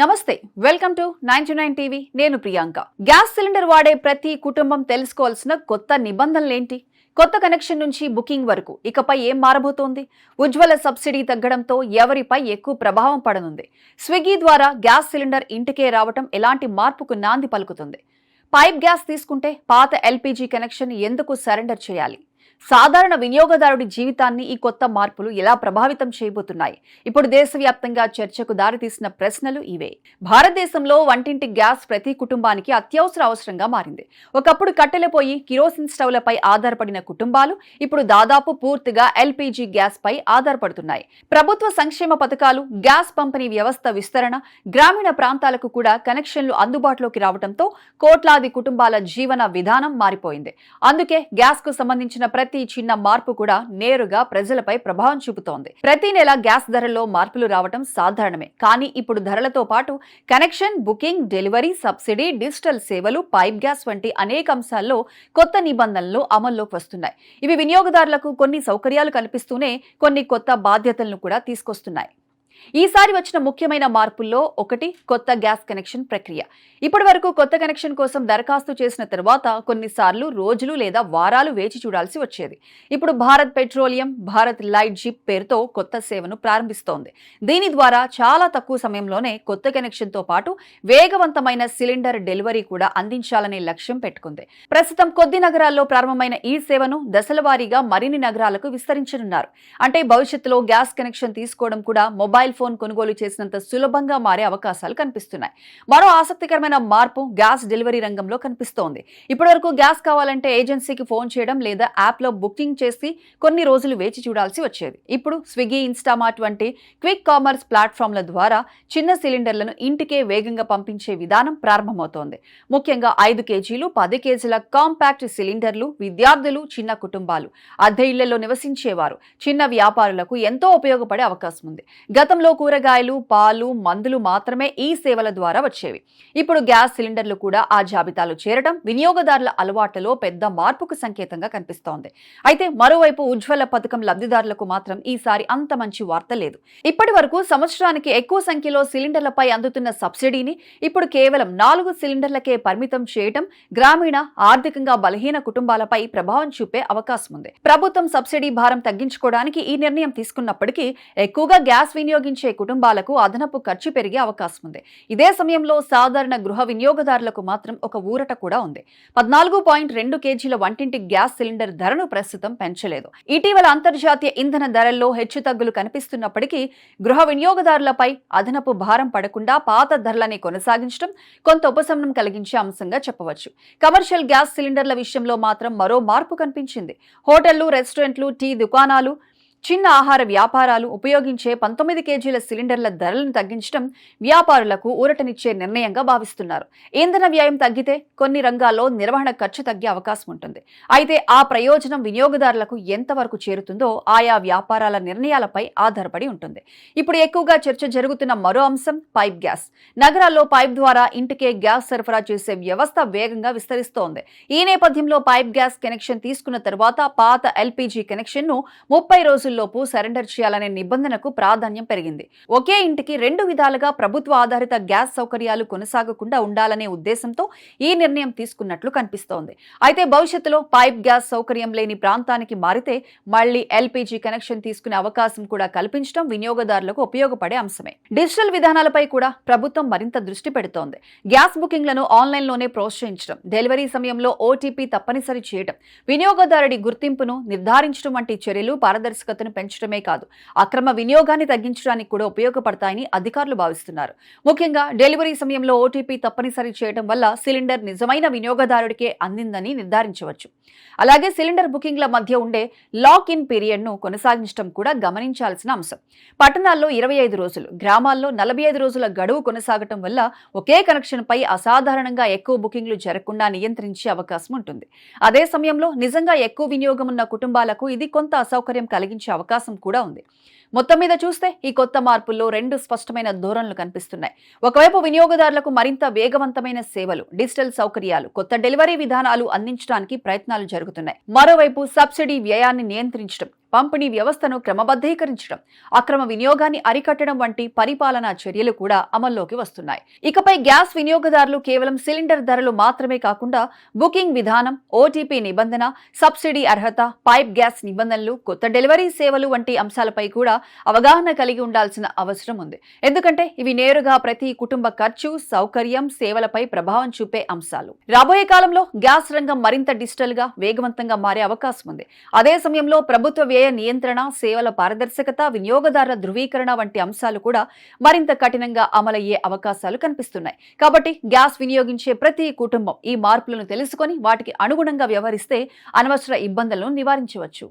నమస్తే welcome to 99 TV నేను Priyanka. Gas cylinder వాడే ప్రతి కుటుంబం తెలుసుకోవాల్సిన కొత్త నిబంధనలేంటి? కొత్త కనెక్షన్ నుంచి బుకింగ్ వరకు ఇకపై ఏం మారబోతోంది? ఉజ్వల సబ్సిడీ తగ్గడంతో ఎవరిపై ఎక్కువ ప్రభావం పడనుంది? స్విగ్గీ ద్వారా గ్యాస్ సిలిండర్ ఇంటికే రావటం ఎలాంటి మార్పుకు నాంది పలుకుతుంది? పైప్ గ్యాస్ తీసుకుంటే పాత ఎల్పీజీ కనెక్షన్ ఎందుకు సరెండర్ చేయాలి? సాధారణ వినియోగదారుడి జీవితాన్ని ఈ కొత్త మార్పులు ఎలా ప్రభావితం చేయబోతున్నాయి? ఇప్పుడు దేశవ్యాప్తంగా చర్చకు దారితీసిన ప్రశ్నలు ఇవే. భారతదేశంలో వంటింటి గ్యాస్ ప్రతి కుటుంబానికి అత్యవసర అవసరంగా మారింది. ఒకప్పుడు కట్టెల పొయ్యి, కిరోసిన్ స్టవ్లపై ఆధారపడిన కుటుంబాలు ఇప్పుడు దాదాపు పూర్తిగా ఎల్పీజీ గ్యాస్ పై ఆధారపడుతున్నాయి. ప్రభుత్వ సంక్షేమ పథకాలు, గ్యాస్ పంపిణీ వ్యవస్థ విస్తరణ, గ్రామీణ ప్రాంతాలకు కూడా కనెక్షన్లు అందుబాటులోకి రావడంతో కోట్లాది కుటుంబాల జీవన విధానం మారిపోయింది. అందుకే గ్యాస్ కు సంబంధించిన ప్రతి చిన్న మార్పు కూడా నేరుగా ప్రజలపై ప్రభావం చూపుతోంది. ప్రతి నెల గ్యాస్ ధరల్లో మార్పులు రావడం సాధారణమే. కానీ ఇప్పుడు ధరలతో పాటు connection, booking, delivery, subsidy, digital సేవలు, పైప్ గ్యాస్ వంటి అనేక అంశాల్లో కొత్త నిబంధనలు అమల్లోకి వస్తున్నాయి. ఇవి వినియోగదారులకు కొన్ని సౌకర్యాలు కల్పిస్తూనే కొన్ని కొత్త బాధ్యతలను కూడా తీసుకొస్తున్నాయి. ఈసారి వచ్చిన ముఖ్యమైన మార్పుల్లో ఒకటి కొత్త గ్యాస్ కనెక్షన్ ప్రక్రియ. ఇప్పటి వరకు కొత్త కనెక్షన్ కోసం దరఖాస్తు చేసిన తర్వాత కొన్నిసార్లు రోజులు లేదా వారాలు వేచి చూడాల్సి వచ్చేది. ఇప్పుడు Bharat petroleum, Bharat light zip పేరుతో కొత్త సేవను ప్రారంభిస్తోంది. దీని ద్వారా చాలా తక్కువ సమయంలోనే కొత్త కనెక్షన్తో పాటు వేగవంతమైన సిలిండర్ డెలివరీ కూడా అందించాలనే లక్ష్యం పెట్టుకుంది. ప్రస్తుతం కొద్ది నగరాల్లో ప్రారంభమైన ఈ సేవను దశల వారీగా మరిన్ని నగరాలకు విస్తరించనున్నారు. అంటే భవిష్యత్తులో గ్యాస్ కనెక్షన్ తీసుకోవడం కూడా మొబైల్ ఫోన్ కొనుగోలు చేసినంత సులభంగా మారే అవకాశాలు కనిపిస్తున్నాయి. మరో ఆసక్తికరమైన మార్పు గ్యాస్ డెలివరీ రంగంలో కనిపిస్తోంది. ఇప్పటివరకు గ్యాస్ కావాలంటే ఏజెన్సీకి ఫోన్ చేయడం లేదా యాప్లో బుకింగ్ చేసి కొన్ని రోజులు వేచి చూడాల్సి వచ్చేది. ఇప్పుడు స్విగ్గీ, ఇన్స్టామార్ట్ వంటి క్విక్ కామర్స్ ప్లాట్ఫామ్ల ద్వారా చిన్న సిలిండర్లను ఇంటికే వేగంగా పంపించే విధానం ప్రారంభమవుతోంది. ముఖ్యంగా 5 కేజీలు, 10 కేజీల కాంపాక్ట్ సిలిండర్లు విద్యార్థులు, చిన్న కుటుంబాలు, అద్దె ఇళ్లలో నివసించేవారు, చిన్న వ్యాపారులకు ఎంతో ఉపయోగపడే అవకాశం ఉంది. గతంలో కూరగాయలు, పాలు, మందులు మాత్రమే ఈ సేవల ద్వారా వచ్చేవి. ఇప్పుడు గ్యాస్ సిలిండర్లు కూడా ఆ జాబితాలో చేరడం వినియోగదారుల అలవాట్లలో పెద్ద మార్పుకు సంకేతంగా కనిపిస్తోంది. అయితే మరోవైపు ఉజ్వల పథకం లబ్ధిదారులకు మాత్రం ఈసారి అంత మంచి వార్త లేదు. ఇప్పటి వరకు సంవత్సరానికి ఎక్కువ సంఖ్యలో సిలిండర్లపై అందుతున్న సబ్సిడీని ఇప్పుడు కేవలం 4 సిలిండర్లకే పరిమితం చేయడం గ్రామీణ, ఆర్థికంగా బలహీన కుటుంబాలపై ప్రభావం చూపే అవకాశం ఉంది. ప్రభుత్వం సబ్సిడీ భారం తగ్గించుకోవడానికి ఈ నిర్ణయం తీసుకున్నప్పటికీ ఎక్కువగా గ్యాస్ వినియోగించే కుటుంబాలకు అదనపు ఖర్చు పెరిగే అవకాశం ఉంది. ఇదే సమయంలో సాధారణ గృహ వినియోగదారులకు మాత్రం ఒక ఊరట కూడా ఉంది. 14.2 కేజీల వంటింటి గ్యాస్ సిలిండర్ ధరను ప్రస్తుతం పెంచలేదు. ఇటీవల అంతర్జాతీయ ఇంధన ధరల్లో హెచ్చుతగ్గులు కనిపిస్తున్నప్పటికీ గృహ వినియోగదారులపై అదనపు భారం పడకుండా పాత ధరలని కొనసాగించడం కొంత ఉపశమనం కలిగించే అంశంగా చెప్పవచ్చు. కమర్షియల్ గ్యాస్ సిలిండర్ల విషయంలో మాత్రం మరో మార్పు కనిపించింది. హోటళ్లు, రెస్టారెంట్లు, టీ దుకాణాలు, చిన్న ఆహార వ్యాపారాలు ఉపయోగించే 19 కేజీల సిలిండర్ల ధరలను తగ్గించడం వ్యాపారులకు ఊరటనిచ్చే నిర్ణయంగా భావిస్తున్నారు. ఇంధన వ్యయం తగ్గితే కొన్ని రంగాల్లో నిర్వహణ ఖర్చు తగ్గే అవకాశం ఉంటుంది. అయితే ఆ ప్రయోజనం వినియోగదారులకు ఎంతవరకు చేరుతుందో ఆయా వ్యాపారాల నిర్ణయాలపై ఆధారపడి ఉంటుంది. ఇప్పుడు ఎక్కువగా చర్చ జరుగుతున్న మరో అంశం పైప్ గ్యాస్. నగరాల్లో పైప్ ద్వారా ఇంటికే గ్యాస్ సరఫరా చేసే వ్యవస్థ వేగంగా విస్తరిస్తోంది. ఈ నేపథ్యంలో పైప్ గ్యాస్ కనెక్షన్ తీసుకున్న తర్వాత పాత ఎల్పీజీ కనెక్షన్ ను 30 రోజుల్లోపు సరెండర్ చేయాలనే నిబంధనకు ప్రాధాన్యం పెరిగింది. ఒకే ఇంటికి 2 విధాలుగా ప్రభుత్వ ఆధారిత గ్యాస్ సౌకర్యాలు కొనసాగకుండా ఉండాలనే ఉద్దేశంతో ఈ నిర్ణయం తీసుకున్నట్లు కనిపిస్తోంది. అయితే భవిష్యత్తులో పైప్ గ్యాస్ సౌకర్యం లేని ప్రాంతానికి మారితే మళ్లీ ఎల్పీజీ కనెక్షన్ తీసుకునే అవకాశం కూడా కల్పించడం వినియోగదారులకు ఉపయోగపడే అంశమే. డిజిటల్ విధానాలపై కూడా ప్రభుత్వం మరింత దృష్టి పెడుతోంది. గ్యాస్ బుకింగ్లను ఆన్లైన్లోనే ప్రోత్సహించడం, డెలివరీ సమయంలో ఓటీపీ తప్పనిసరి చేయడం, వినియోగదారుడి గుర్తింపును నిర్ధారించడం వంటి చర్యలు పారదర్శకతను పెంచడమే కాదు, అక్రమ వినియోగాన్ని తగ్గించడానికి కూడా ఉపయోగపడతాయని అధికారులు భావిస్తున్నారు. ముఖ్యంగా డెలివరీ సమయంలో ఓటీపీ తప్పనిసరి చేయడం వల్ల సిలిండర్ నిజమైన వినియోగదారుడికే అందిందని నిర్ధారించవచ్చు. అలాగే సిలిండర్ బుకింగ్ల మధ్య ఉండే లాక్ ఇన్ పీరియడ్ ను కొనసాగించడం కూడా గమనించాల్సిన అంశం. పట్టణాల్లో 25 రోజులు, గ్రామాల్లో 45 రోజుల గడువు కొనసాగటం వల్ల ఒకే కనెక్షన్ పై అసాధారణంగా ఎక్కువ బుకింగ్లు జరగకుండా నియంత్రించే అవకాశం ఉంటుంది. అదే సమయంలో నిజంగా ఎక్కువ వినియోగం ఉన్న కుటుంబాలకు ఇది కొంత అసౌకర్యం కలిగించే అవకాశం కూడా ఉంది. మొత్తం మీద చూస్తే ఈ కొత్త మార్పుల్లో రెండు స్పష్టమైన ధోరణులు కనిపిస్తున్నాయి. ఒకవైపు వినియోగదారులకు మరింత వేగవంతమైన సేవలు, డిజిటల్ సౌకర్యాలు, కొత్త డెలివరీ విధానాలు అందించడానికి ప్రయత్నాలు జరుగుతున్నాయి. మరోవైపు సబ్సిడీ వ్యయాన్ని నియంత్రించడం, పంపిణీ వ్యవస్థను క్రమబద్ధీకరించడం, అక్రమ వినియోగాన్ని అరికట్టడం వంటి పరిపాలనా చర్యలు కూడా అమల్లోకి వస్తున్నాయి. ఇకపై గ్యాస్ వినియోగదారులు కేవలం సిలిండర్ ధరలు మాత్రమే కాకుండా బుకింగ్ విధానం, ఓటీపీ నిబంధన, సబ్సిడీ అర్హత, పైప్ గ్యాస్ నిబంధనలు, కొత్త డెలివరీ సేవలు వంటి అంశాలపై కూడా అవగాహన కలిగి ఉండాల్సిన అవసరం ఉంది. ఎందుకంటే ఇవి నేరుగా ప్రతి కుటుంబ ఖర్చు, సౌకర్యం, సేవలపై ప్రభావం చూపే అంశాలు. రాబోయే కాలంలో గ్యాస్ రంగం మరింత డిజిటల్ గా, వేగవంతంగా మారే అవకాశం ఉంది. అదే సమయంలో ప్రభుత్వ వ్యయ నియంత్రణ, సేవల పారదర్శకత, వినియోగదారుల ధృవీకరణ వంటి అంశాలు కూడా మరింత కఠినంగా అమలయ్యే అవకాశాలు కనిపిస్తున్నాయి. కాబట్టి గ్యాస్ వినియోగించే ప్రతి కుటుంబం ఈ మార్పులను తెలుసుకొని వాటికి అనుగుణంగా వ్యవహరిస్తే అనవసర ఇబ్బందులను నివారించవచ్చు.